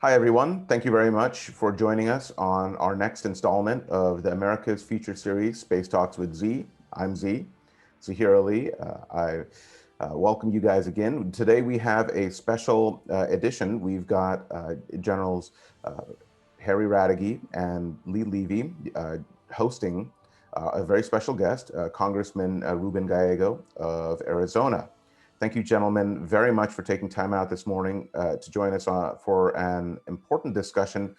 Hi, everyone. Thank you very much for joining us on our next installment of the America's Future Series, Space Talks with Z. I'm Z, Zahir Ali. I welcome you guys again. Today we have a special edition. We've got Generals Harry Radigi and Lee Levy hosting a very special guest, Congressman Ruben Gallego of Arizona. Thank you, gentlemen, very much for taking time out this morning to join us for an important discussion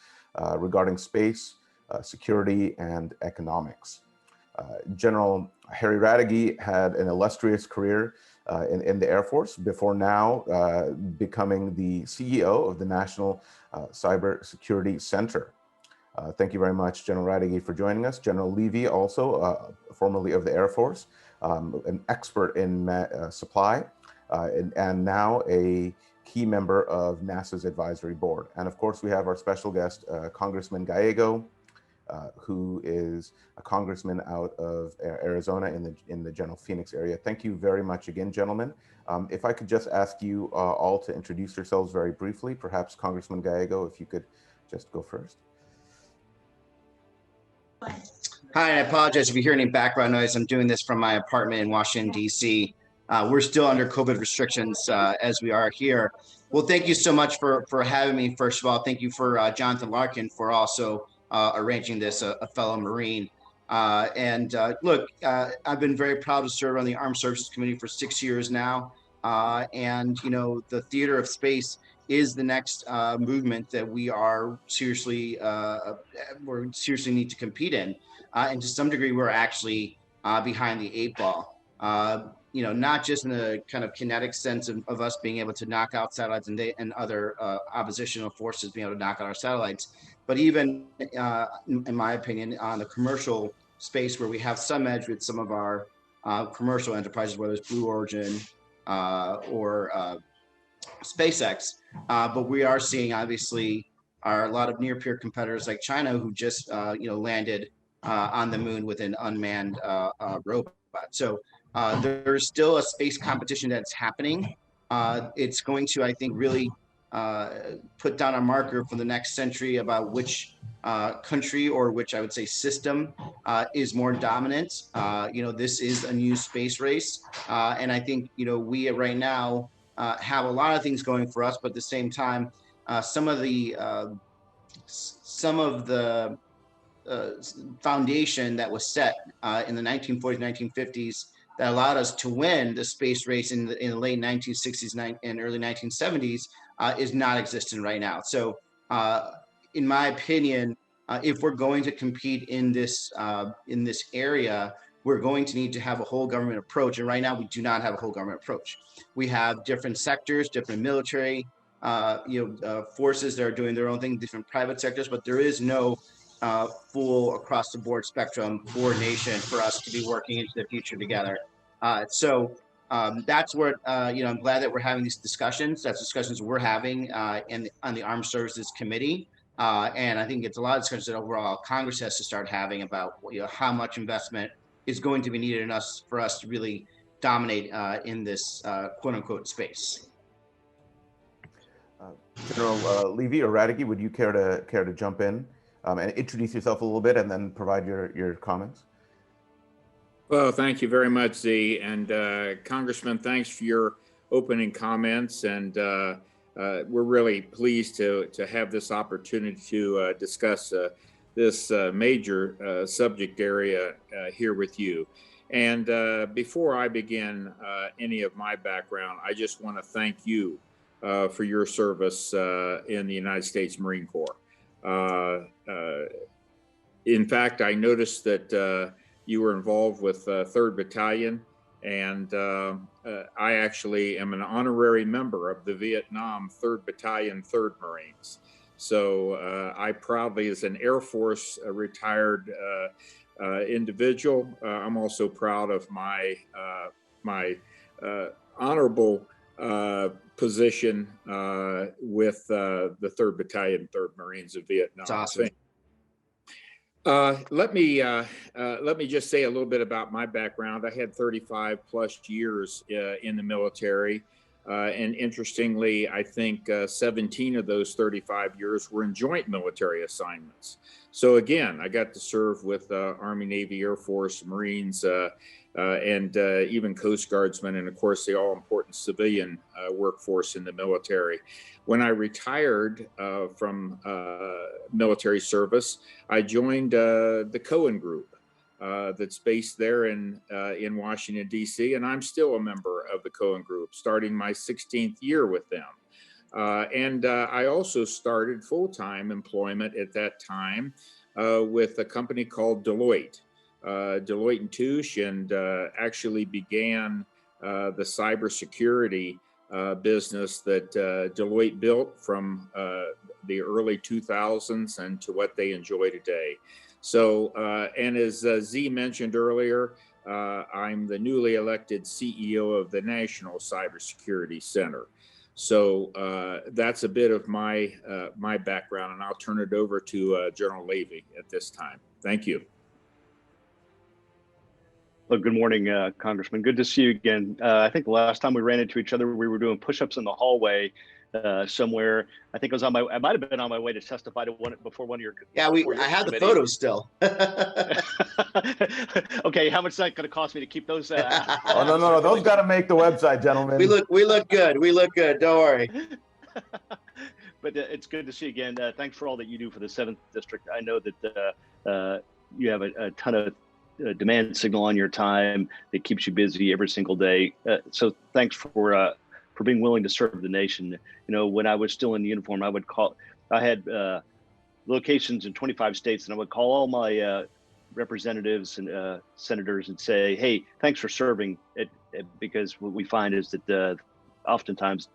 regarding space, security, and economics. General Harry Radigi had an illustrious career in the Air Force before now becoming the CEO of the National Cybersecurity Center. Thank you very much, General Radigi, for joining us. General Levy, also formerly of the Air Force, an expert in supply, and now a key member of NASA's advisory board. And of course, we have our special guest, Congressman Gallego, who is a congressman out of Arizona in the General Phoenix area. Thank you very much again, gentlemen. If I could just ask you all to introduce yourselves very briefly, perhaps Congressman Gallego, if you could just go first. Hi, I apologize if you hear any background noise. I'm doing this from my apartment in Washington, D.C. We're still under COVID restrictions as we are here. Well, thank you so much for having me. First of all, thank you for Jonathan Larkin for also arranging this, a fellow Marine. Look, I've been very proud to serve on the Armed Services Committee for 6 years now. You know, the theater of space is the next movement that we are seriously need to compete in. And to some degree, we're actually behind the 8 ball. You know, not just in the kind of kinetic sense of us being able to knock out satellites and other oppositional forces being able to knock out our satellites, but even, in my opinion, on the commercial space where we have some edge with some of our commercial enterprises, whether it's Blue Origin or SpaceX. But we are seeing, obviously, a lot of near-peer competitors like China who just, you know, landed on the moon with an unmanned robot. So there's still a space competition that's happening. It's going to, I think, really put down a marker for the next century about which country, or which I would say system, is more dominant. You know, this is a new space race. And I think, you know, we right now have a lot of things going for us, but at the same time, some of the foundation that was set in the 1940s, 1950s that allowed us to win the space race in the late 1960s and early 1970s is not existent right now. So in my opinion, if we're going to compete in this area, we're going to need to have a whole government approach. And right now we do not have a whole government approach. We have different sectors, different military, forces that are doing their own thing, different private sectors, but there is no full across the board spectrum coordination for us to be working into the future together. So that's where, you know, I'm glad that we're having these discussions. That's discussions we're having on the Armed Services Committee. And I think it's a lot of discussions that overall Congress has to start having about, you know, how much investment is going to be needed in us for us to really dominate in this quote unquote space. General Levy or Radigi, would you care to jump in and introduce yourself a little bit and then provide your comments? Well, thank you very much, Z. And Congressman, thanks for your opening comments. And we're really pleased to have this opportunity to discuss this major subject area here with you. And before I begin any of my background, I just want to thank you for your service in the United States Marine Corps. In fact, I noticed that you were involved with 3rd Battalion, and I actually am an honorary member of the Vietnam 3rd Battalion, 3rd Marines. So I proudly, as an Air Force retired individual, I'm also proud of my honorable position with the 3rd Battalion, 3rd Marines of Vietnam. That's awesome. Let me just say a little bit about my background. I had 35 plus years in the military. And interestingly, I think 17 of those 35 years were in joint military assignments. So again, I got to serve with Army, Navy, Air Force, Marines, and even Coast Guardsmen, and of course the all-important civilian workforce in the military. When I retired from military service, I joined the Cohen Group. That's based there in Washington, D.C., and I'm still a member of the Cohen Group, starting my 16th year with them. And I also started full-time employment at that time with a company called Deloitte, Deloitte & Touche, and actually began the cybersecurity business that Deloitte built from the early 2000s and to what they enjoy today. So, and as Z mentioned earlier, I'm the newly elected CEO of the National Cybersecurity Center. So that's a bit of my my background, and I'll turn it over to General Levy at this time. Thank you. Well, good morning, Congressman. Good to see you again. I think the last time we ran into each other, we were doing push-ups in the hallway somewhere. I think I might have been on my way to testify to before one of your. Yeah, I have the photos still. Okay, how much is that going to cost me to keep those? Oh, no, those got to make the website, gentlemen. We look good. We look good. Don't worry. But it's good to see you again. Thanks for all that you do for the 7th District. I know that you have a ton of demand signal on your time that keeps you busy every single day. So thanks for being willing to serve the nation. You know, when I was still in the uniform, I had locations in 25 states, and I would call all my representatives and senators and say, hey, thanks for serving it, because what we find is that oftentimes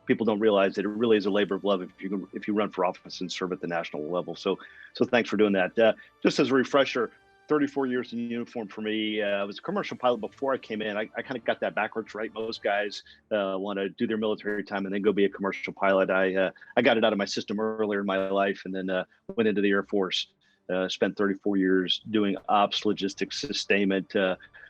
people don't realize that it really is a labor of love if you run for office and serve at the national level. So thanks for doing that. Just as a refresher, 34 years in uniform for me. I was a commercial pilot before I came in. I kind of got that backwards, right? Most guys want to do their military time and then go be a commercial pilot. I got it out of my system earlier in my life, and then went into the Air Force. Spent 34 years doing ops, logistics, sustainment,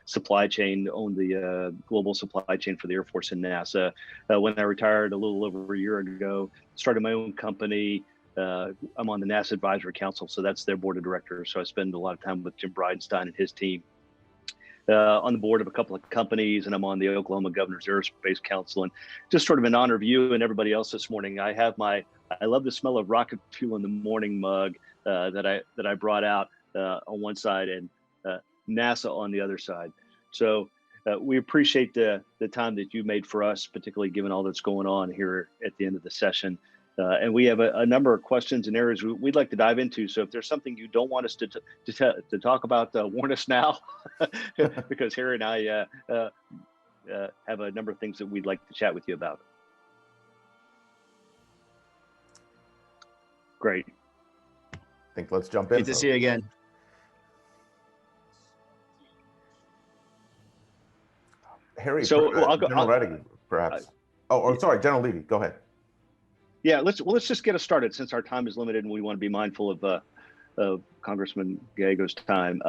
supply chain, owned the global supply chain for the Air Force and NASA. When I retired a little over a year ago, started my own company. I'm on the NASA Advisory Council, so that's their board of directors. So I spend a lot of time with Jim Bridenstine and his team. On the board of a couple of companies, and I'm on the Oklahoma Governor's Aerospace Council. And just sort of in honor of you and everybody else this morning, I love the smell of rocket fuel in the morning mug that I brought out on one side, and NASA on the other side. So we appreciate the time that you made for us, particularly given all that's going on here at the end of the session. And we have a number of questions and areas we'd like to dive into. So if there's something you don't want us to talk about, warn us now, because Harry and I have a number of things that we'd like to chat with you about. Great. I think let's jump in. Good to see you again. Harry, So General Redigan, perhaps. Sorry, General Levy, go ahead. Yeah, let's just get us started, since our time is limited and we want to be mindful of Congressman Gallego's time.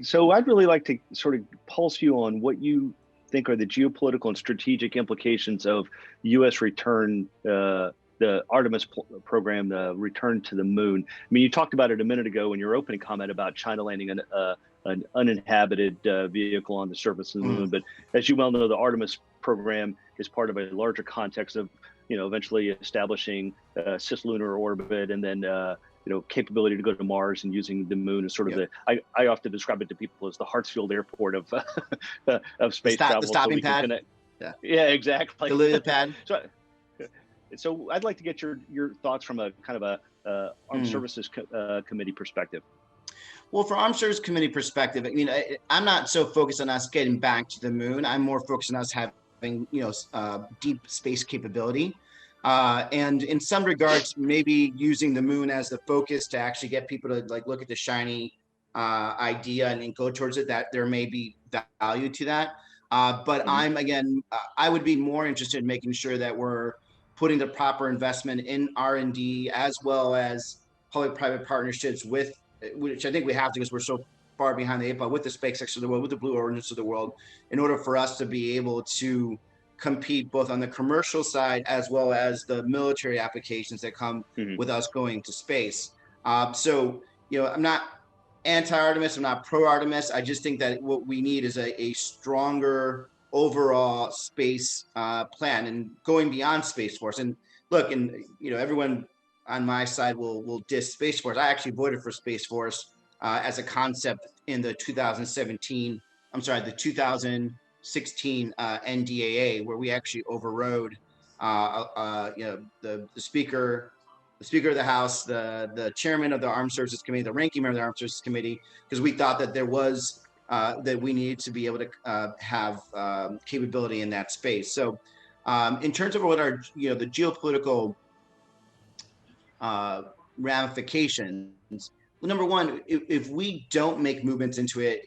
So I'd really like to sort of pulse you on what you think are the geopolitical and strategic implications of U.S. return, the Artemis program, the return to the moon. I mean, you talked about it a minute ago in your opening comment about China landing an uninhabited vehicle on the surface of the moon. But as you well know, the Artemis program is part of a larger context of, eventually establishing cislunar orbit, and then capability to go to Mars and using the moon as sort of I often describe it to people as the Hartsfield Airport of space travel. The stopping pad. Yeah, exactly. The Lily pad. So I'd like to get your thoughts from a kind of a Armed Services Committee perspective. Well, for Armed Services Committee perspective, I mean, I'm not so focused on us getting back to the moon. I'm more focused on us having deep space capability, and in some regards, maybe using the moon as the focus to actually get people to look at the shiny idea and go towards it. That there may be value to that, but I would be more interested in making sure that we're putting the proper investment in R&D as well as public-private partnerships which I think we have to, because we're so far behind the 8 ball with the SpaceX of the world, with the Blue Origins of the world, in order for us to be able to compete both on the commercial side as well as the military applications that come with us going to space. So, I'm not anti-Artemis, I'm not pro-Artemis. I just think that what we need is a stronger overall space plan and going beyond Space Force. And look, and everyone on my side will diss Space Force. I actually voted for Space Force as a concept in the 2016 NDAA, where we actually overrode, the speaker of the House, the chairman of the Armed Services Committee, the ranking member of the Armed Services Committee, because we thought that there was that we needed to be able to have capability in that space. So, in terms of what are the geopolitical ramifications. Well, number one, if we don't make movements into it,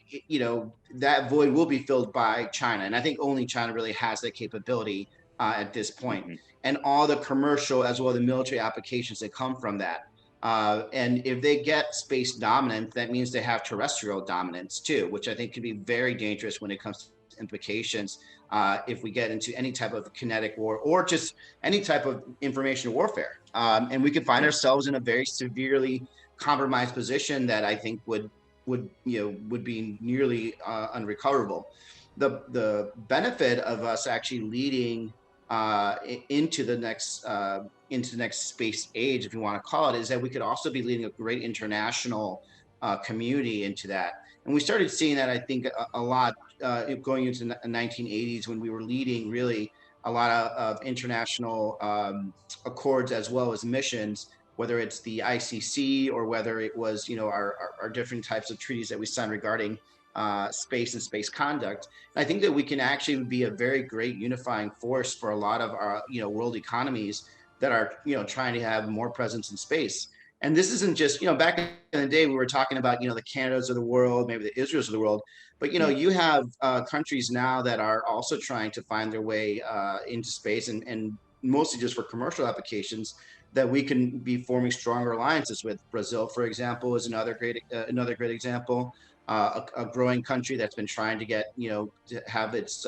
that void will be filled by China. And I think only China really has that capability at this point. And all the commercial as well as the military applications that come from that. And if they get space dominant, that means they have terrestrial dominance too, which I think can be very dangerous when it comes to implications if we get into any type of kinetic war or just any type of information warfare. And we could find ourselves in a very severely compromised position that I think would be nearly unrecoverable. The benefit of us actually leading into the next space age, if you want to call it, is that we could also be leading a great international community into that. And we started seeing that, I think, a lot going into the 1980s when we were leading really a lot of international accords as well as missions, whether it's the ICC or whether it was, our different types of treaties that we signed regarding space and space conduct. And I think that we can actually be a very great unifying force for a lot of our, world economies that are, trying to have more presence in space. And this isn't just, back in the day, we were talking about, the Canadas of the world, maybe the Israels of the world, but, you have countries now that are also trying to find their way into space and mostly just for commercial applications that we can be forming stronger alliances with. Brazil, for example, is another great example. A growing country that's been trying to get, to have its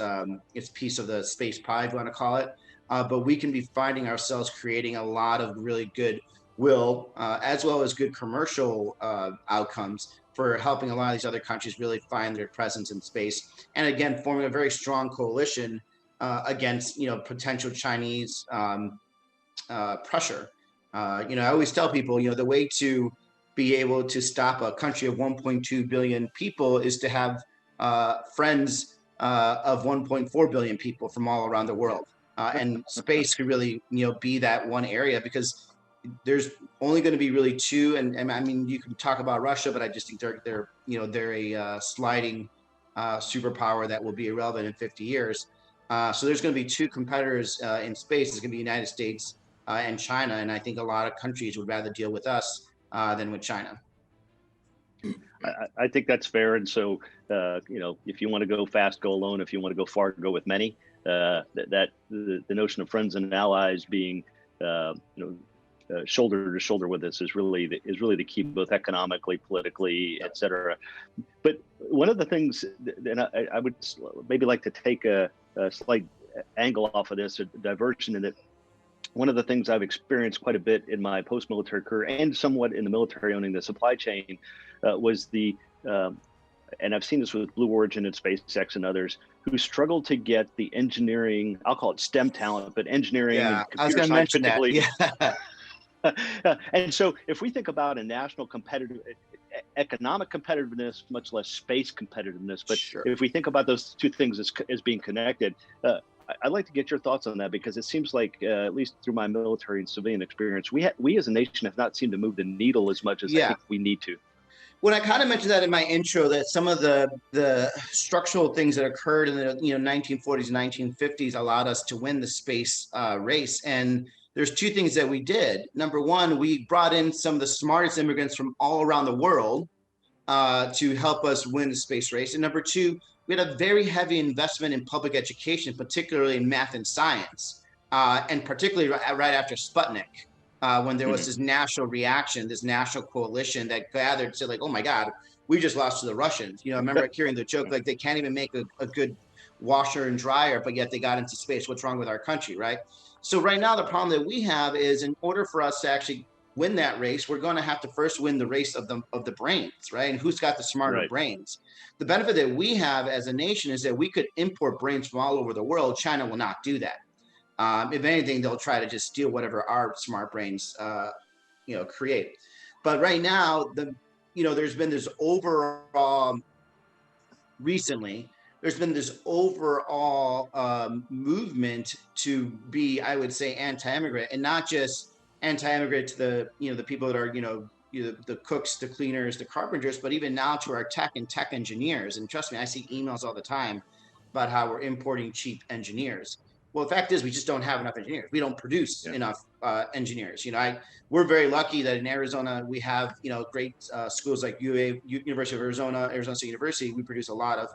piece of the space pie, if you want to call it. But we can be finding ourselves creating a lot of really good will, as well as good commercial outcomes for helping a lot of these other countries really find their presence in space. And again, forming a very strong coalition against, potential Chinese pressure. I always tell people, the way to be able to stop a country of 1.2 billion people is to have friends of 1.4 billion people from all around the world. And space could really, be that one area, because there's only going to be really two. And I mean, you can talk about Russia, but I just think they're a sliding superpower that will be irrelevant in 50 years. So there's going to be two competitors in space. It's going to be the United States and China. And I think a lot of countries would rather deal with us than with China. I think that's fair. And so, if you want to go fast, go alone. If you want to go far, go with many. The notion of friends and allies being, shoulder to shoulder with us is really the key, both economically, politically, et cetera. But one of the things, and I would maybe like to take a slight angle off of this, a diversion in it. One of the things I've experienced quite a bit in my post-military career and somewhat in the military owning the supply chain was and I've seen this with Blue Origin and SpaceX and others who struggle to get the engineering, I'll call it STEM talent, but engineering and computer I was going to mention that. Yeah. And so if we think about a national economic competitiveness, much less space competitiveness, but Sure. If we think about those two things as being connected, I'd like to get your thoughts on that, because it seems like, at least through my military and civilian experience, we as a nation have not seemed to move the needle as much as I think we need to. When I kind of mentioned that in my intro, that some of the structural things that occurred in the 1940s and 1950s allowed us to win the space race. And there's two things that we did. Number one, we brought in some of the smartest immigrants from all around the world to help us win the space race. And number two, we had a very heavy investment in public education, particularly in math and science, and particularly right after Sputnik. When there was this national reaction, this national coalition that gathered to like, oh my God, we just lost to the Russians. I remember hearing the joke, like they can't even make a good washer and dryer, but yet they got into space. What's wrong with our country, right? So right now, the problem that we have is, in order for us to actually win that race, we're going to have to first win the race of the brains, right? And who's got the smarter brains? The benefit that we have as a nation is that we could import brains from all over the world. China will not do that. If anything, they'll try to just steal whatever our smart brains, create. But right now, there's been this overall recently. There's been this overall movement to be, I would say, anti-immigrant, and not just anti-immigrant to the people that are the cooks, the cleaners, the carpenters, but even now to our tech and tech engineers. And trust me, I see emails all the time about how we're importing cheap engineers. Well, the fact is, we just don't have enough engineers. We don't produce enough engineers. We're very lucky that in Arizona we have great schools like University of Arizona, Arizona State University. We produce a lot of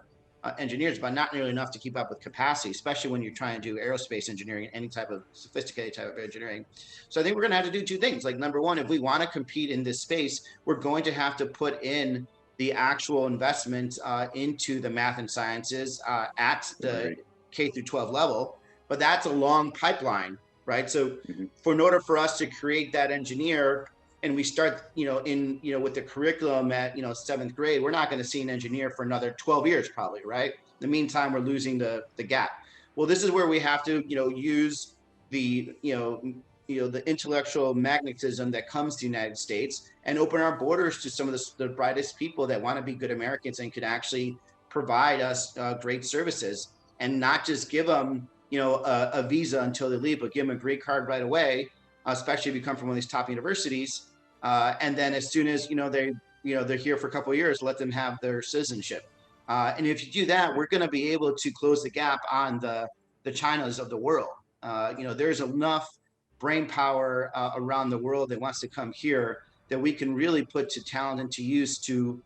engineers, but not nearly enough to keep up with capacity, especially when you're trying to do aerospace engineering, any type of sophisticated type of engineering. So I think we're going to have to do two things. Like, number one, if we want to compete in this space, we're going to have to put in the actual investment into the math and sciences at the K through 12 level. But that's a long pipeline, right? So in order for us to create that engineer, and we start, with the curriculum at, 7th grade, we're not going to see an engineer for another 12 years, probably, right? In the meantime, we're losing the gap. Well, this is where we have to, use the, the intellectual magnetism that comes to the United States and open our borders to some of the brightest people that want to be good Americans and could actually provide us great services, and not just give them, a visa until they leave, but give them a green card right away, especially if you come from one of these top universities. And then as soon as, they're here for a couple of years, let them have their citizenship. And if you do that, we're going to be able to close the gap on the Chinas of the world. There's enough brain power around the world that wants to come here that we can really put to talent and to use to,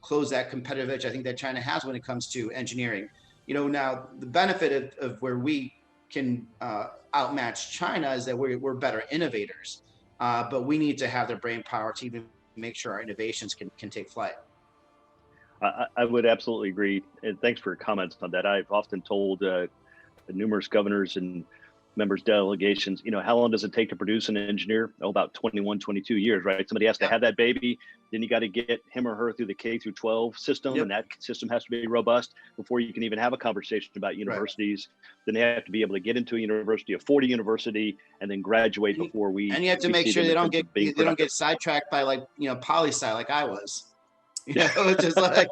close that competitive edge I think that China has when it comes to engineering. Now the benefit of where we can outmatch China is that we're better innovators, but we need to have the brain power to even make sure our innovations can take flight. I would absolutely agree. And thanks for your comments on that. I've often told numerous governors and members delegations, how long does it take to produce an engineer? About 21, 22 years, right? Somebody has to have that baby. Then you got to get him or her through the K through 12 system. And that system has to be robust before you can even have a conversation about universities. Then they have to be able to get into a university, a 40 university, and then graduate before we. And you have to make sure they don't get sidetracked by poli-sci like I was. It's just like.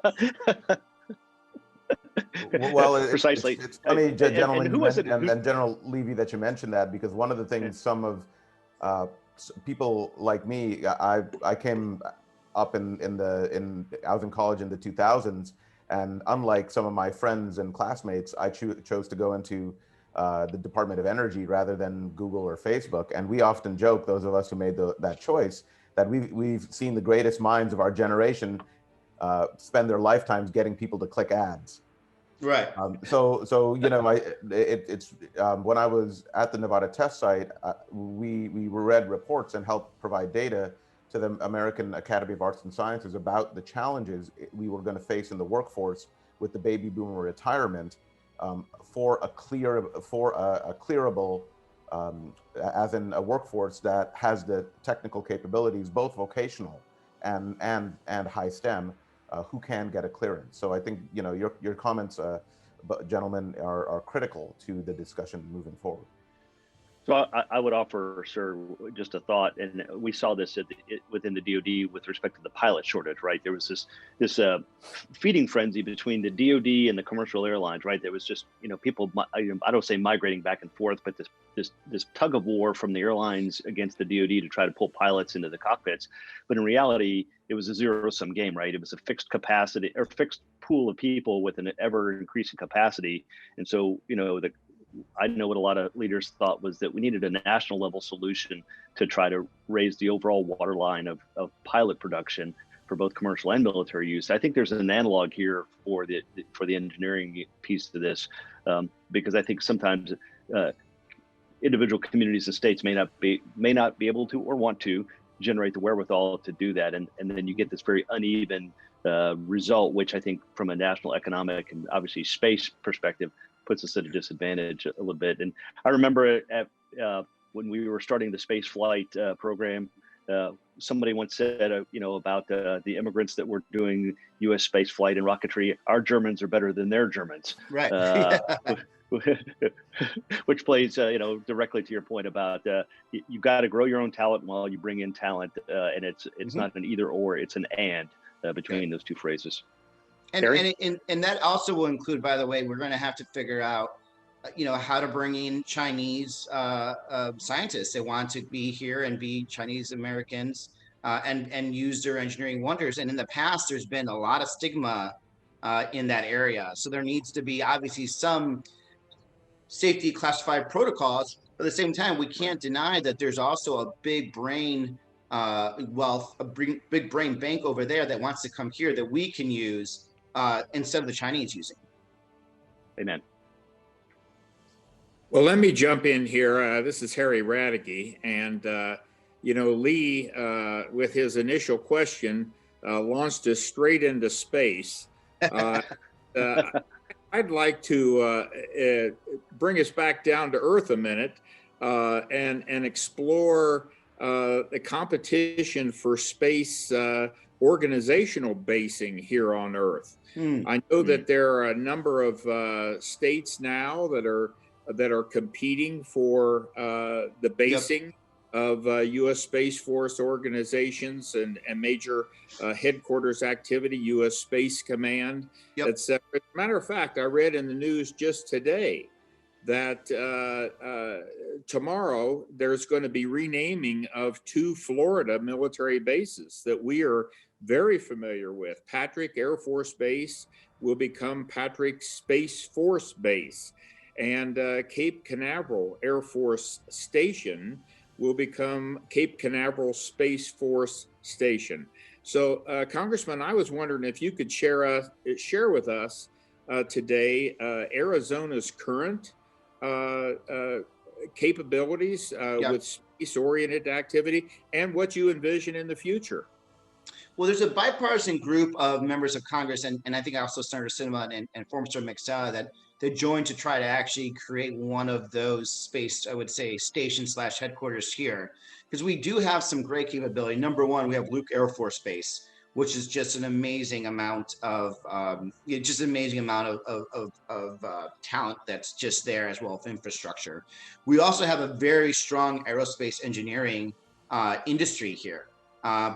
Well, precisely. It's funny, gentlemen, and who was it? And General Levy, that you mentioned that, because one of the things some of people like me, I came up I was in college in the 2000s, and unlike some of my friends and classmates, I chose to go into the Department of Energy rather than Google or Facebook. And we often joke, those of us who made that choice, that we've seen the greatest minds of our generation spend their lifetimes getting people to click ads. Right. So it's when I was at the Nevada test site, we read reports and helped provide data to the American Academy of Arts and Sciences about the challenges we were going to face in the workforce with the baby boomer retirement, for a clearable, as in a workforce that has the technical capabilities, both vocational and high STEM. Who can get a clearance. So I think your comments, gentlemen, are critical to the discussion moving forward. So I would offer, sir, just a thought, and we saw this within the DoD with respect to the pilot shortage, right? There was this feeding frenzy between the DoD and the commercial airlines, right? There was just people, I don't say migrating back and forth, but this tug of war from the airlines against the DoD to try to pull pilots into the cockpits. But in reality, it was a zero-sum game, right? It was a fixed capacity or fixed pool of people with an ever-increasing capacity, and so I know what a lot of leaders thought was that we needed a national level solution to try to raise the overall waterline of pilot production for both commercial and military use. I think there's an analog here for the engineering piece of this, because I think sometimes individual communities and states may not be able to or want to generate the wherewithal to do that, and then you get this very uneven result, which I think from a national economic and obviously space perspective puts us at a disadvantage a little bit. And I remember when we were starting the space flight program, somebody once said, about the immigrants that were doing U.S. space flight and rocketry, our Germans are better than their Germans. Right. Which plays, directly to your point about you got to grow your own talent while you bring in talent, and it's not an either or, it's an and between those two phrases. And that also will include, by the way, we're going to have to figure out, how to bring in Chinese scientists that want to be here and be Chinese Americans and use their engineering wonders. And in the past, there's been a lot of stigma in that area. So there needs to be obviously some safety classified protocols. But at the same time, we can't deny that there's also a big brain wealth, a big brain bank over there that wants to come here that we can use instead of the Chinese using. Amen. Well, let me jump in here. This is Harry Radeke, and Lee, with his initial question, launched us straight into space. I'd like to bring us back down to Earth a minute and explore the competition for space organizational basing here on Earth. I know that there are a number of states now that are competing for the basing of U.S. Space Force organizations and major headquarters activity, U.S. Space Command, etc. As a matter of fact, I read in the news just today that tomorrow there's going to be renaming of 2 Florida military bases that we are very familiar with. Patrick Air Force Base will become Patrick Space Force Base, and Cape Canaveral Air Force Station will become Cape Canaveral Space Force Station. So, Congressman, I was wondering if you could share with us today Arizona's current capabilities with space-oriented activity and what you envision in the future. Well, there's a bipartisan group of members of Congress, and I think also Senator Sinema and former Senator McSally that joined to try to actually create one of those space, I would say, station/headquarters here, because we do have some great capability. Number one, we have Luke Air Force Base, which is just an amazing amount of talent that's just there, as well as infrastructure. We also have a very strong aerospace engineering industry here,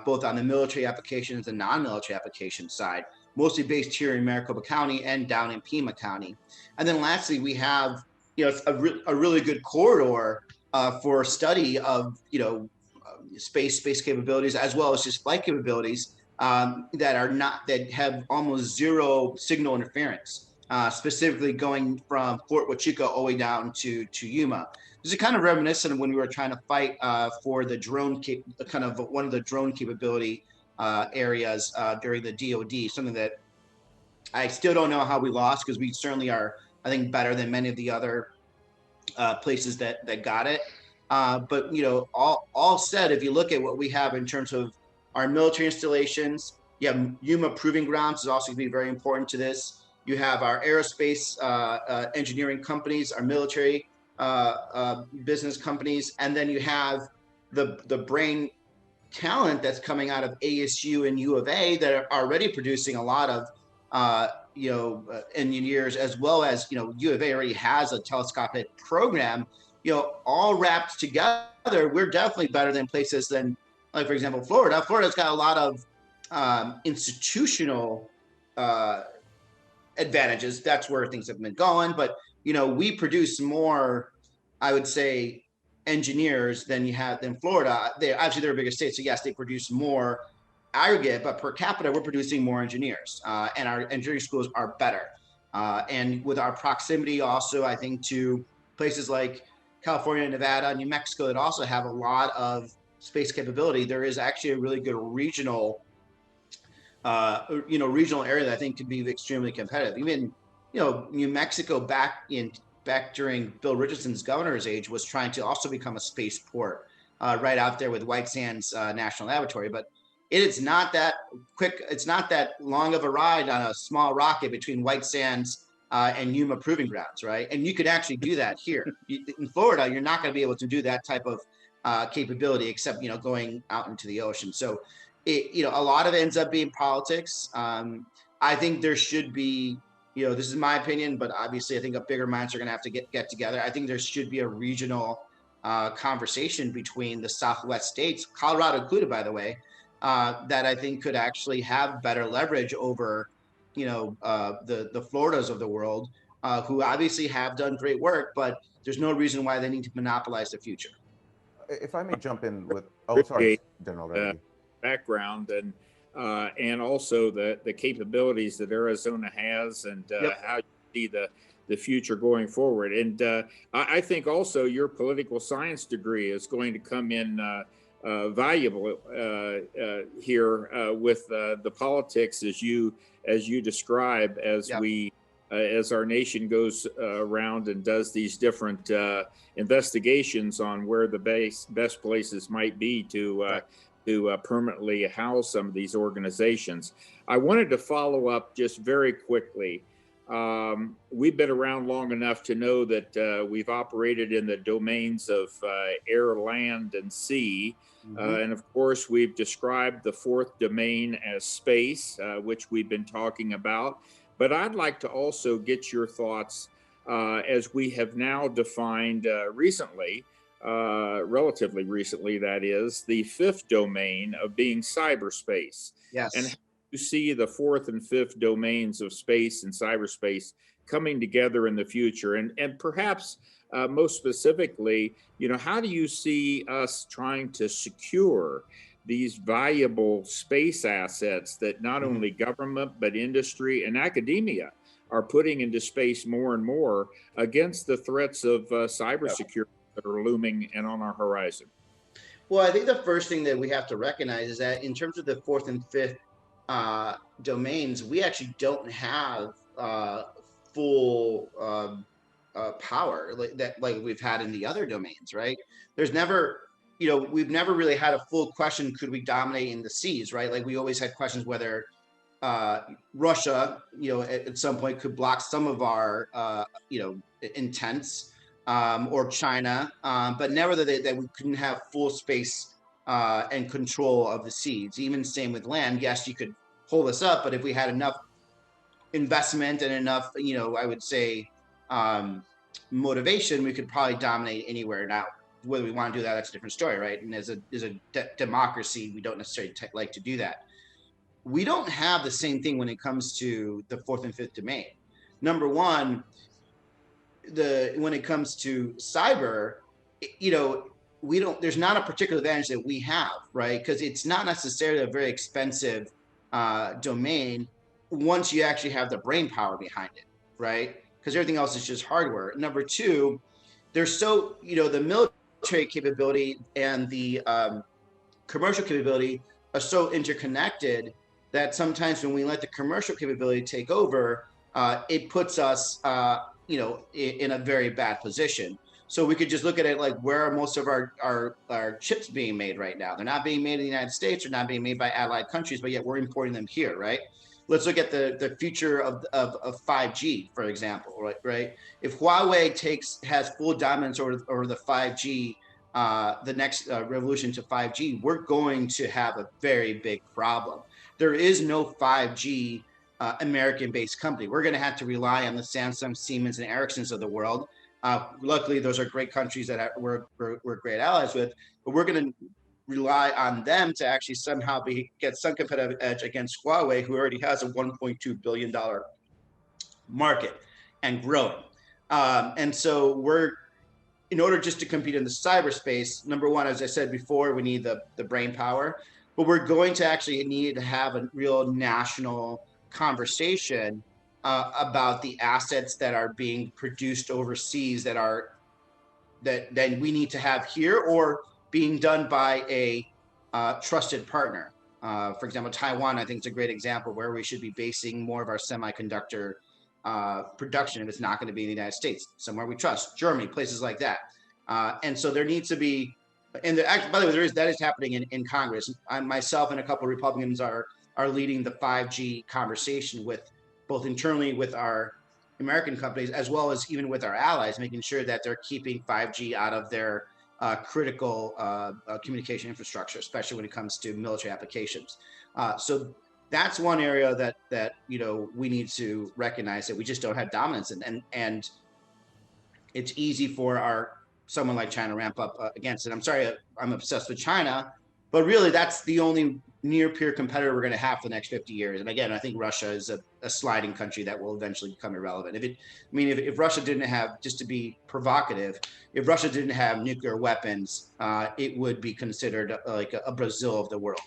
both on the military applications and non-military application side, mostly based here in Maricopa County and down in Pima County. And then lastly, we have a really good corridor for study of space capabilities, as well as just flight capabilities that have almost zero signal interference, specifically going from Fort Huachuca all the way down to Yuma. This is kind of reminiscent of when we were trying to fight for the drone, one of the drone capability areas during the DoD, something that I still don't know how we lost, because we certainly are, I think, better than many of the other places that got it. But all said, if you look at what we have in terms of our military installations, you have Yuma Proving Grounds is also going to be very important to this. You have our aerospace engineering companies, our military business companies, and then you have the brain talent that's coming out of ASU and U of A that are already producing a lot of engineers, as well as U of A already has a telescopic program. All wrapped together, we're definitely better than places than, like, for example, Florida. Florida's got a lot of institutional advantages. That's where things have been going. But, we produce more, I would say, engineers than Florida. They're a bigger state. So yes, they produce more aggregate, but per capita, we're producing more engineers, and our engineering schools are better. And with our proximity also, I think, to places like California, Nevada, New Mexico, that also have a lot of space capability, there is actually a really good regional area that I think could be extremely competitive. Even, New Mexico back during Bill Richardson's governor's age was trying to also become a spaceport right out there with White Sands National Laboratory. But It is not that quick. It's not that long of a ride on a small rocket between White Sands and Yuma Proving Grounds, right? And you could actually do that here in Florida. You're not going to be able to do that type of capability, except going out into the ocean. So, a lot of it ends up being politics. I think there should be, this is my opinion, but obviously I think bigger minds are going to have to get together. I think there should be a regional conversation between the Southwest states, Colorado included, by the way, that I think could actually have better leverage over, the Floridas of the world, who obviously have done great work, but there's no reason why they need to monopolize the future. If I may jump in with, oh, sorry, General Reddy. Background and also the capabilities that Arizona has, and how you see the future going forward. And I think also your political science degree is going to come in valuable here with the politics as you describe, as we as our nation goes around and does these different investigations on where the best places might be to permanently house some of these organizations. I wanted to follow up just very quickly. We've been around long enough to know that we've operated in the domains of air, land, and sea. And of course, we've described the fourth domain as space, which we've been talking about. But I'd like to also get your thoughts as we have now defined recently, relatively recently, that is, the fifth domain of being cyberspace. Yes. And how you see the fourth and fifth domains of space and cyberspace coming together in the future, and perhaps most specifically, how do you see us trying to secure these valuable space assets that not only government but industry and academia are putting into space more and more against the threats of cybersecurity that are looming and on our horizon? Well, I think the first thing that we have to recognize is that in terms of the fourth and fifth domains, we actually don't have full power like we've had in the other domains, right? There's never, we've never really had a full question, could we dominate in the seas, right? Like we always had questions whether Russia, at some point could block some of our, intents, or China, but never that we couldn't have full space and control of the seas. Even same with land. Yes, you could hold us up, but if we had enough investment and enough, I would say, motivation, we could probably dominate anywhere. Now, whether we want to do that, that's a different story, right? And as a democracy, we don't necessarily like to do that. We don't have the same thing when it comes to the fourth and fifth domain. Number one, when it comes to cyber, there's not a particular advantage that we have, right? Because it's not necessarily a very expensive domain once you actually have the brain power behind it, right? Because everything else is just hardware. Number two, there's the military capability and the commercial capability are so interconnected that sometimes when we let the commercial capability take over, it puts us, in a very bad position. So we could just look at it like, where are most of our chips being made right now? They're not being made in the United States, or not being made by allied countries, but yet we're importing them here, right? Let's look at the future of 5G, for example, right? If Huawei has full dominance over the 5G, the next revolution to 5G, we're going to have a very big problem. There is no 5G American-based company. We're going to have to rely on the Samsung, Siemens, and Ericssons of the world. Luckily, those are great countries that we're great allies with, but we're going to rely on them to actually somehow get some competitive edge against Huawei, who already has a $1.2 billion market and growing. And so in order just to compete in the cyberspace, number one, as I said before, we need the brain power, but we're going to actually need to have a real national conversation about the assets that are being produced overseas that we need to have here, or being done by a trusted partner. For example, Taiwan, I think, is a great example where we should be basing more of our semiconductor production, if it's not going to be in the United States, somewhere we trust, Germany, places like that. And so there needs to be And actually, by the way, that is happening in Congress. Myself and a couple of Republicans are leading the 5G conversation with both internally with our American companies as well as even with our allies, making sure that they're keeping 5G out of their critical communication infrastructure, especially when it comes to military applications. So that's one area that we need to recognize that we just don't have dominance in, and it's easy for someone like China ramp up against it. I'm sorry, I'm obsessed with China, but really that's the only near peer competitor we're going to have for the next 50 years. And again, I think Russia is a sliding country that will eventually become irrelevant. If Russia didn't have, just to be provocative, if Russia didn't have nuclear weapons, it would be considered like a Brazil of the world.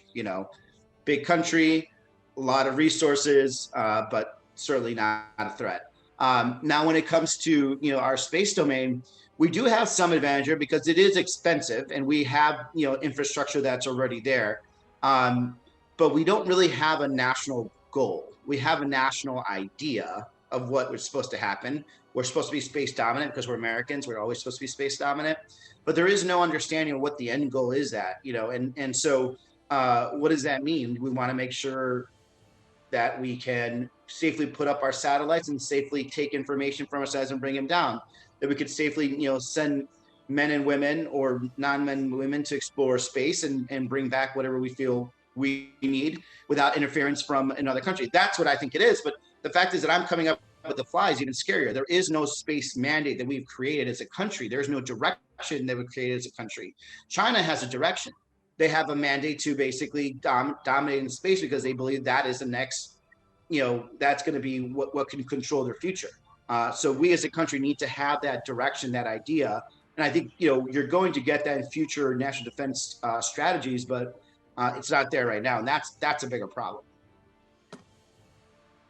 Big country, a lot of resources, but certainly not a threat. Now, when it comes to our space domain, we do have some advantage here because it is expensive, and we have infrastructure that's already there. But we don't really have a national goal. We have a national idea of what was supposed to happen. We're supposed to be space dominant because we're Americans. We're always supposed to be space dominant, but there is no understanding of what the end goal is and so what does that mean? We want to make sure that we can safely put up our satellites and safely take information from our satellites and bring them down, that we could safely, send men and women or non-men and women to explore space and bring back whatever we feel we need without interference from another country. That's what I think it is. But the fact is that I'm coming up with the fly is even scarier. There is no space mandate that we've created as a country. There's no direction that we've created as a country. China has a direction. They have a mandate to basically dominate in space because they believe that is the next, that's going to be what can control their future. So we as a country need to have that direction, that idea. And I think, you're going to get that in future national defense strategies, but it's not there right now. And that's a bigger problem.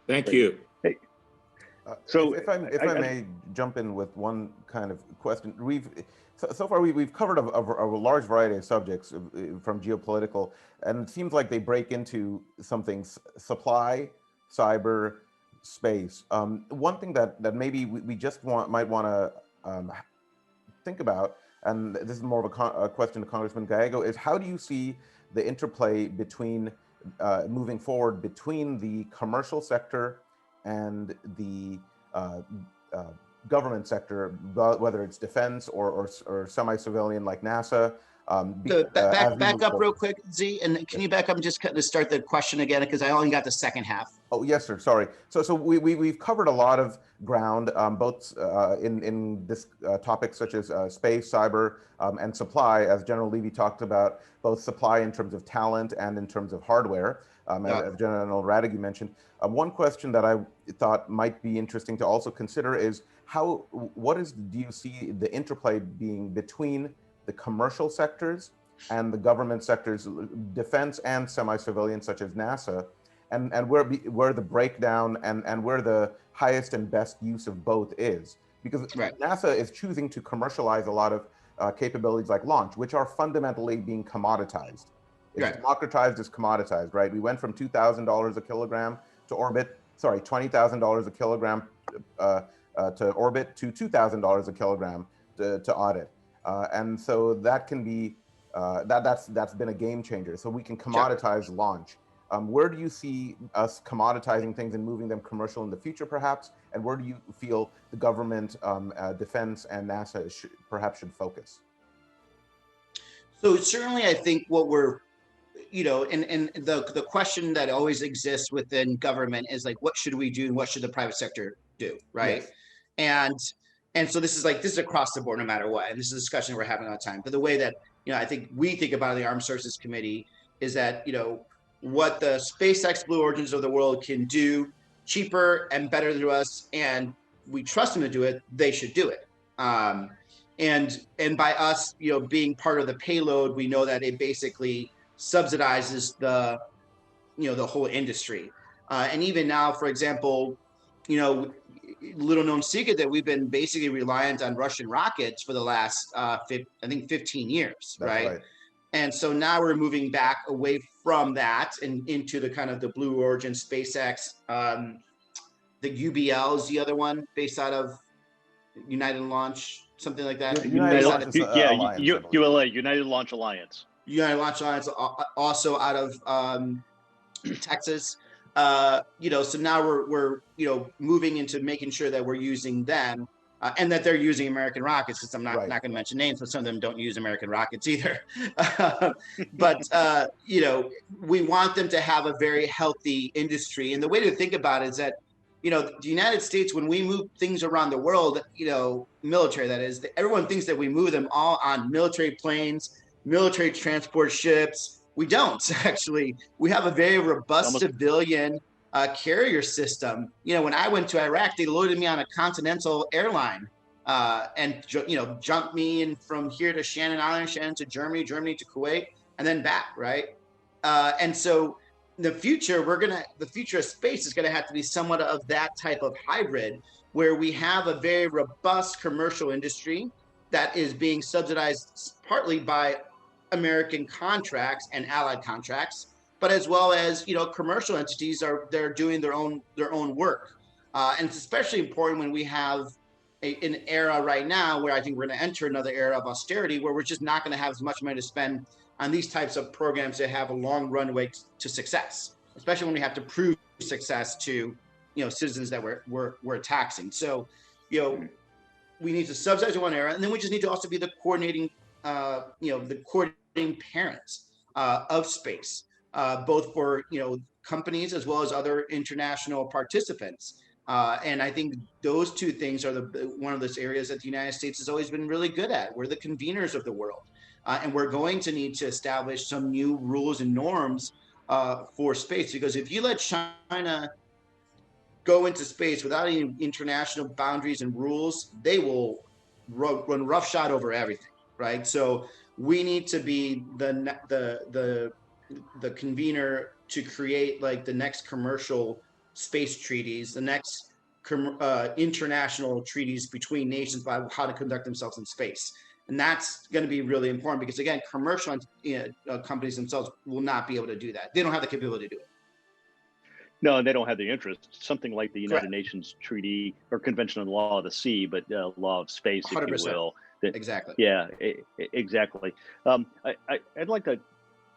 Thank you. Hey, So if I may jump in with one kind of question, so far we've covered a large variety of subjects from geopolitical, and it seems like they break into something supply, cyber, space. One thing that maybe we just might want to think about, and this is more of a question to Congressman Gallego, is how do you see the interplay between moving forward between the commercial sector and the government sector, whether it's defense or semi-civilian like NASA? Back up real quick, Z, and can you back up and just start the question again, because I only got the second half. Oh yes, sir. Sorry. So we've covered a lot of ground, both in this topics such as space, cyber, and supply, as General Levy talked about, both supply in terms of talent and in terms of hardware, as General Radiguet mentioned. One question that I thought might be interesting to also consider is do you see the interplay being between the commercial sectors and the government sectors, defense and semi-civilian, such as NASA, and where the breakdown and where the highest and best use of both is? Because NASA is choosing to commercialize a lot of capabilities like launch, which are fundamentally being commoditized. It's democratized as commoditized, right? We went from $2,000 a kilogram to orbit, sorry, $20,000 a kilogram to orbit to $2,000 a kilogram to audit. And so that can be, that's been a game changer. So we can commoditize launch. Where do you see us commoditizing things and moving them commercial in the future, perhaps? And where do you feel the government, defense, and NASA perhaps should focus? So certainly, I think what we're, and the question that always exists within government is like, what should we do and what should the private sector do, right? Yes. And so this is across the board, no matter what. And this is a discussion we're having all the time. But the way that I think we think about it in the Armed Services Committee is that what the SpaceX Blue Origins of the world can do cheaper and better than us, and we trust them to do it, they should do it. And by us, being part of the payload, we know that it basically subsidizes the whole industry. And even now, for example, little known secret that we've been basically reliant on Russian rockets for the last, 15 years, right? And so now we're moving back away from that and into the kind of the Blue Origin, SpaceX, the UBL is the other one based out of United Launch, something like that. United Launch Alliance, I believe. ULA, United Launch Alliance. United Launch Alliance, also out of Texas. So now we're moving into making sure that we're using them. And that they're using American rockets, since I'm not going to mention names, but some of them don't use American rockets either. But we want them to have a very healthy industry. And the way to think about it is that, the United States, when we move things around the world, military, that is, everyone thinks that we move them all on military planes, military transport ships. We don't, actually. We have a very robust civilian carrier system. When I went to Iraq, they loaded me on a Continental airline and jumped me in from here to Shannon Island, Shannon to Germany, Germany to Kuwait, and then back, right? And so the future of space is going to have to be somewhat of that type of hybrid, where we have a very robust commercial industry that is being subsidized partly by American contracts and allied contracts, but as well as commercial entities they're doing their own work, and it's especially important when we have an era right now where I think we're going to enter another era of austerity, where we're just not going to have as much money to spend on these types of programs that have a long runway to success, especially when we have to prove success to citizens that we're taxing. So we need to subsidize in one era, and then we just need to also be the coordinating parents of space. Both for companies as well as other international participants, and I think those two things are one of those areas that the United States has always been really good at. We're the conveners of the world, and we're going to need to establish some new rules and norms for space, because if you let China go into space without any international boundaries and rules, they will run roughshod over everything, right? So we need to be the convener to create like the next commercial space treaties, the next international treaties between nations about how to conduct themselves in space. And that's going to be really important, because again, commercial companies themselves will not be able to do that. They don't have the capability to do it. No, they don't have the interest. Something like the United Correct. Nations Treaty or Convention on the Law of the Sea, but law of space, if 100%. you will. Exactly. Yeah, exactly. I'd like to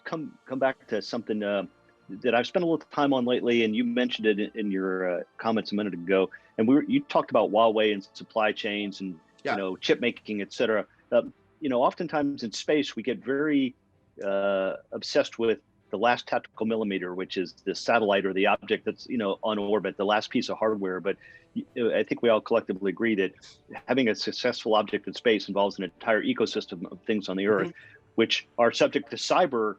come back to something that I've spent a little time on lately, and you mentioned it in your comments a minute ago. And you talked about Huawei and supply chains and chip making, et cetera. Oftentimes in space we get very obsessed with the last tactical millimeter, which is the satellite or the object that's on orbit, the last piece of hardware. But I think we all collectively agree that having a successful object in space involves an entire ecosystem of things on the Earth, which are subject to cyber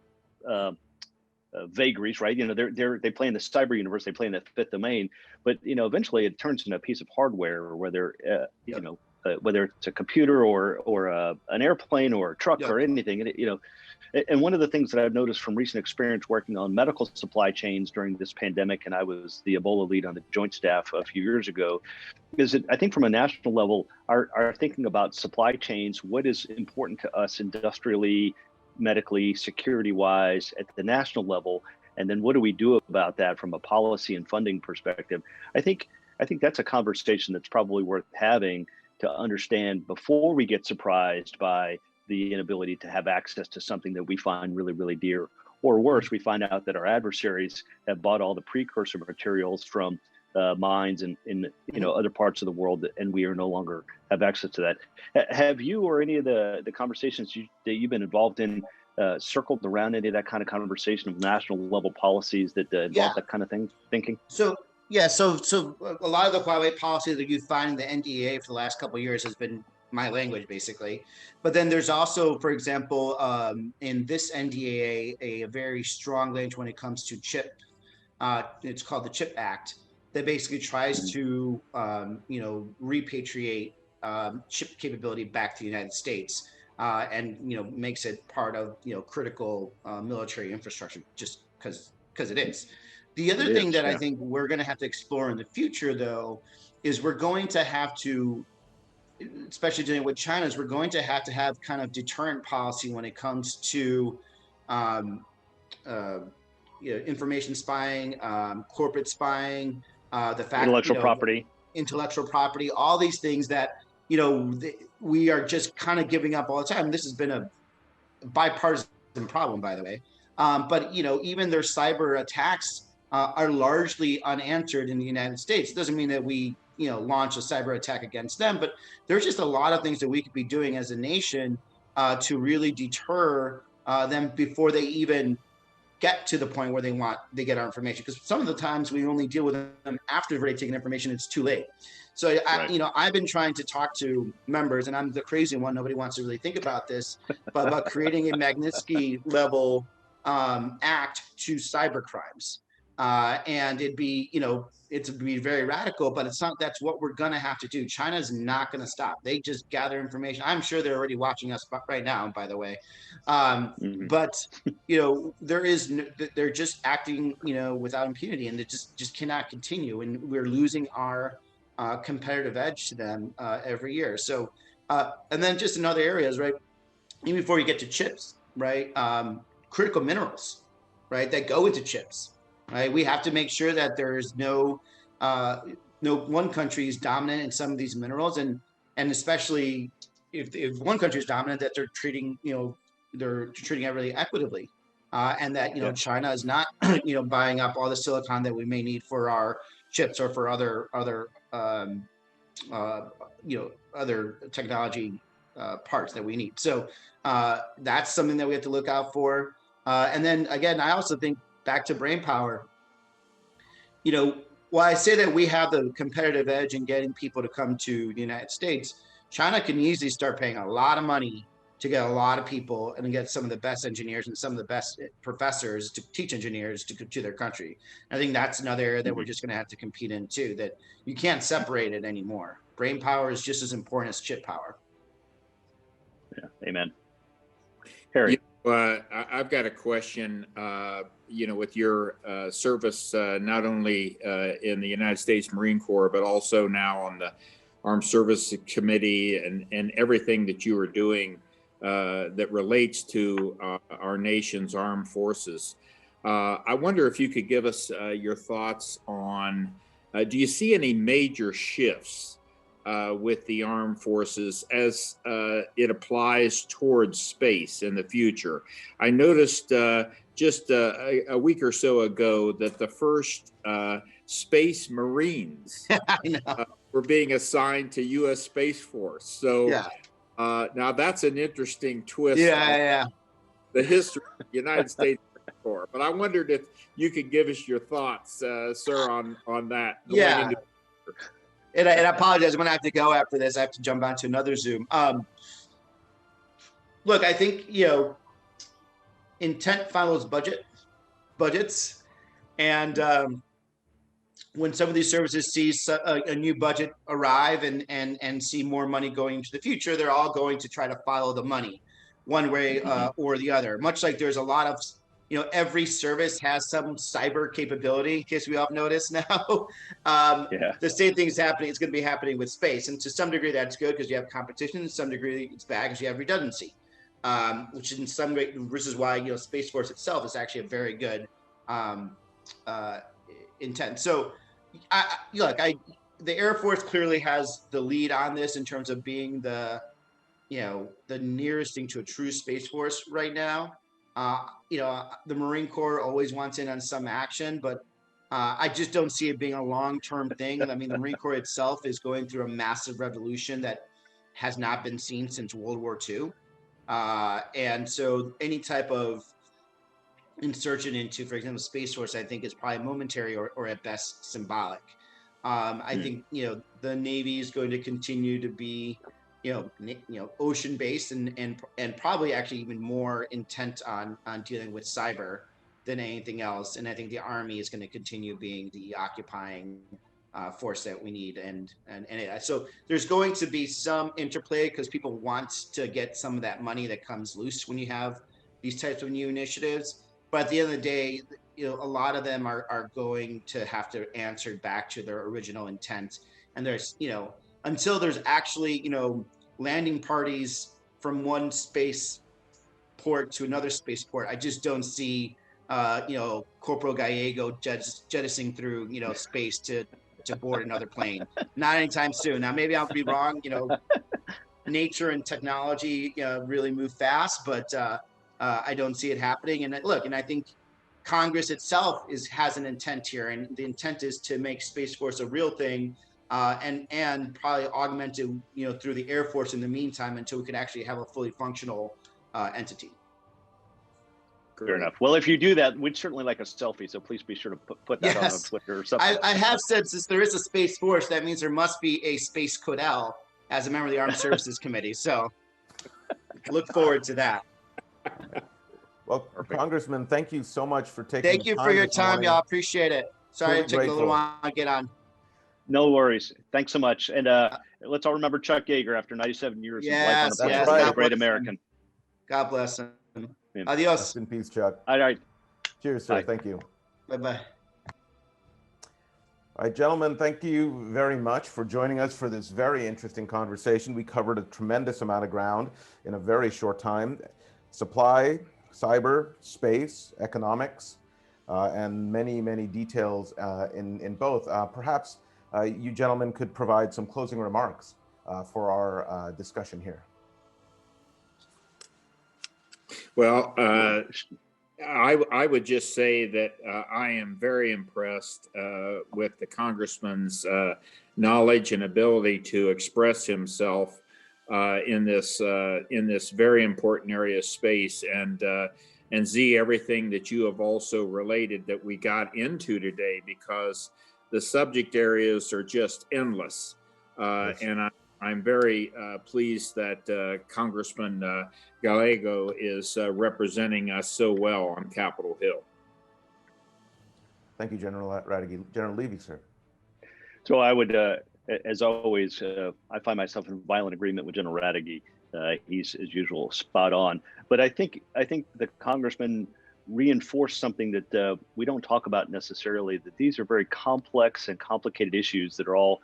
vagaries, right? They play in the cyber universe, they play in the fifth domain, but eventually it turns into a piece of hardware, or whether whether it's a computer or an airplane or a truck or anything, and one of the things that I've noticed from recent experience working on medical supply chains during this pandemic, and I was the Ebola lead on the Joint Staff a few years ago, is that I think from a national level, our thinking about supply chains, what is important to us industrially, medically, security-wise at the national level, and then what do we do about that from a policy and funding perspective? I think that's a conversation that's probably worth having to understand before we get surprised by the inability to have access to something that we find really, really dear. Or worse, we find out that our adversaries have bought all the precursor materials from mines in other parts of the world, and we are no longer have access to that. Have you or any of the conversations that you've been involved in circled around any of that kind of conversation of national level policies that involve that kind of thinking? So a lot of the Huawei policy that you find in the NDAA for the last couple of years has been my language, basically. But then there's also, for example, in this NDAA, a very strong language when it comes to chip. It's called the CHIP Act, that basically tries to, repatriate chip capability back to the United States, and makes it part of critical military infrastructure, just because it is. The other thing that I think we're going to have to explore in the future, though, is we're going to have to, especially dealing with China, we're going to have kind of deterrent policy when it comes to information spying, corporate spying, the fact intellectual property, all these things that we are just kind of giving up all the time. This has been a bipartisan problem, by the way. But even their cyber attacks are largely unanswered in the United States. It doesn't mean that we launch a cyber attack against them, but there's just a lot of things that we could be doing as a nation to really deter them before they even get to the point where they get our information. Because some of the times we only deal with them after they've already taken information, it's too late. So I've been trying to talk to members, and I'm the crazy one. Nobody wants to really think about this, but about creating a Magnitsky level act to cyber crimes. And it'd be very radical, but it's not. That's what we're gonna have to do. China's not gonna stop. They just gather information. I'm sure they're already watching us right now, by the way. But they're just acting without impunity, and it just cannot continue. And we're losing our competitive edge to them every year. So, and then just in other areas, right? Even before you get to chips, right? Critical minerals, right? That go into chips, right? We have to make sure that there's no one country is dominant in some of these minerals, and especially if one country is dominant, that they're treating everybody equitably, and that China is not buying up all the silicon that we may need for our chips or for other technology parts that we need. So that's something that we have to look out for. And then again, I also think back to brain power. While I say that we have the competitive edge in getting people to come to the United States, China can easily start paying a lot of money to get a lot of people and get some of the best engineers and some of the best professors to teach engineers to their country. And I think that's another area that we're just going to have to compete in too, that you can't separate it anymore. Brain power is just as important as chip power. Yeah, amen. Harry. I've got a question, with your service, not only in the United States Marine Corps, but also now on the Armed Services Committee and everything that you are doing that relates to our nation's armed forces. I wonder if you could give us your thoughts on, do you see any major shifts with the armed forces as it applies towards space in the future? I noticed just a week or so ago that the first Space Marines were being assigned to U.S. Space Force. So now that's an interesting twist. The history of the United States Marine Corps. But I wondered if you could give us your thoughts, sir, on that. And I apologize. I'm going to have to go after this. I have to jump onto another Zoom. Look, I think, intent follows budgets. And when some of these services see a new budget arrive and see more money going into the future, they're all going to try to follow the money one way or the other. Much like there's a lot of every service has some cyber capability, in case we all notice now. The same thing is happening. It's going to be happening with space. And to some degree, that's good because you have competition. To some degree, it's bad because you have redundancy, which in some way, this is why, Space Force itself is actually a very good intent. So the Air Force clearly has the lead on this in terms of being the nearest thing to a true Space Force right now. The Marine Corps always wants in on some action, but I just don't see it being a long-term thing. I mean, the Marine Corps itself is going through a massive revolution that has not been seen since World War II. And so any type of insertion into, for example, Space Force, I think is probably momentary or at best symbolic. I think, the Navy is going to continue to be ocean-based and probably actually even more intent on dealing with cyber than anything else. And I think the Army is going to continue being the occupying force that we need. And so there's going to be some interplay because people want to get some of that money that comes loose when you have these types of new initiatives. But at the end of the day, a lot of them are going to have to answer back to their original intent. And there's, until there's actually, landing parties from one space port to another spaceport, I just don't see, Corporal Gallego jettisoning through, space to to board another plane. Not anytime soon. Now, maybe I'll be wrong. Nature and technology really move fast, but I don't see it happening. And look, and I think Congress itself has an intent here, and the intent is to make Space Force a real thing, and probably augment it, through the Air Force in the meantime until we could actually have a fully functional entity. Fair enough. Well, if you do that, we'd certainly like a selfie. So please be sure to put that on Twitter or something. I have said, since there is a Space Force, that means there must be a Space Codell as a member of the Armed Services Committee. So look forward to that. Well, Perfect. Congressman, thank you so much for taking Thank you for your time, y'all. Appreciate it. Sorry it took a little while to get on. No worries. Thanks so much. And let's all remember Chuck Yeager after 97 years of life on a plane. That's right. A great American. God bless him. Yeah. Adios. Rest in peace, Chuck. All right. Cheers, sir. Bye. Thank you. Bye-bye. All right, gentlemen, thank you very much for joining us for this very interesting conversation. We covered a tremendous amount of ground in a very short time. Supply, cyber, space, economics, and many, many details in both. Perhaps you gentlemen could provide some closing remarks for our discussion here. Well, I would just say that I am very impressed with the congressman's knowledge and ability to express himself in this very important area of space, and Z, everything that you have also related that we got into today, because the subject areas are just endless. Yes. And I'm very pleased that Congressman Gallego is representing us so well on Capitol Hill. Thank you, General Radke. General Levy, sir. So I would, as always, I find myself in violent agreement with General Radke. He's, as usual, spot on. But I think the congressman reinforced something that we don't talk about necessarily, that these are very complex and complicated issues that are all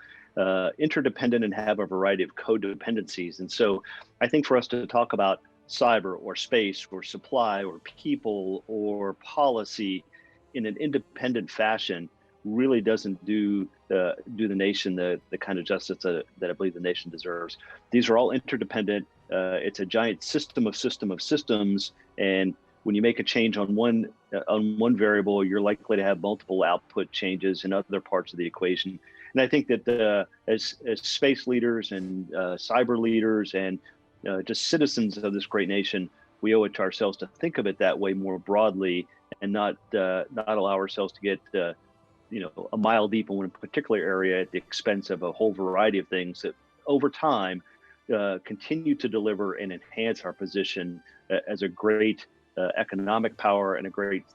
interdependent and have a variety of codependencies. And so I think for us to talk about cyber or space or supply or people or policy in an independent fashion really doesn't do the nation the kind of justice that I believe the nation deserves. These are all interdependent. It's a giant system of systems, and when you make a change on one variable, you're likely to have multiple output changes in other parts of the equation. And I think that as space leaders and cyber leaders and just citizens of this great nation, we owe it to ourselves to think of it that way more broadly, and not allow ourselves to get a mile deep in one particular area at the expense of a whole variety of things that over time continue to deliver and enhance our position as a great economic power and a great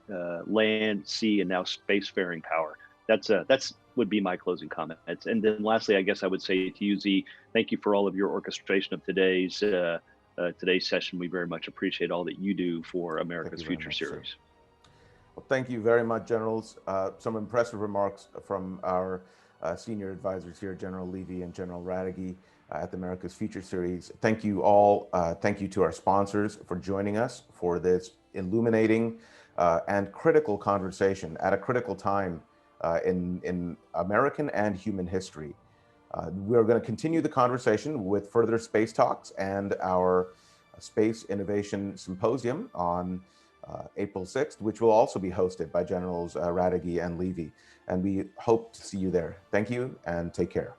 land, sea, and now spacefaring power. That's would be my closing comments. And then lastly, I guess I would say to you, Z, thank you for all of your orchestration of today's session. We very much appreciate all that you do for America's Future Series. Well, thank you very much, Generals. Some impressive remarks from our senior advisors here, General Levy and General Radke at the America's Future Series. Thank you all. Thank you to our sponsors for joining us for this illuminating and critical conversation at a critical time in American and human history. We're going to continue the conversation with further space talks and our Space Innovation Symposium on April 6th, which will also be hosted by Generals Radke and Levy. And we hope to see you there. Thank you and take care.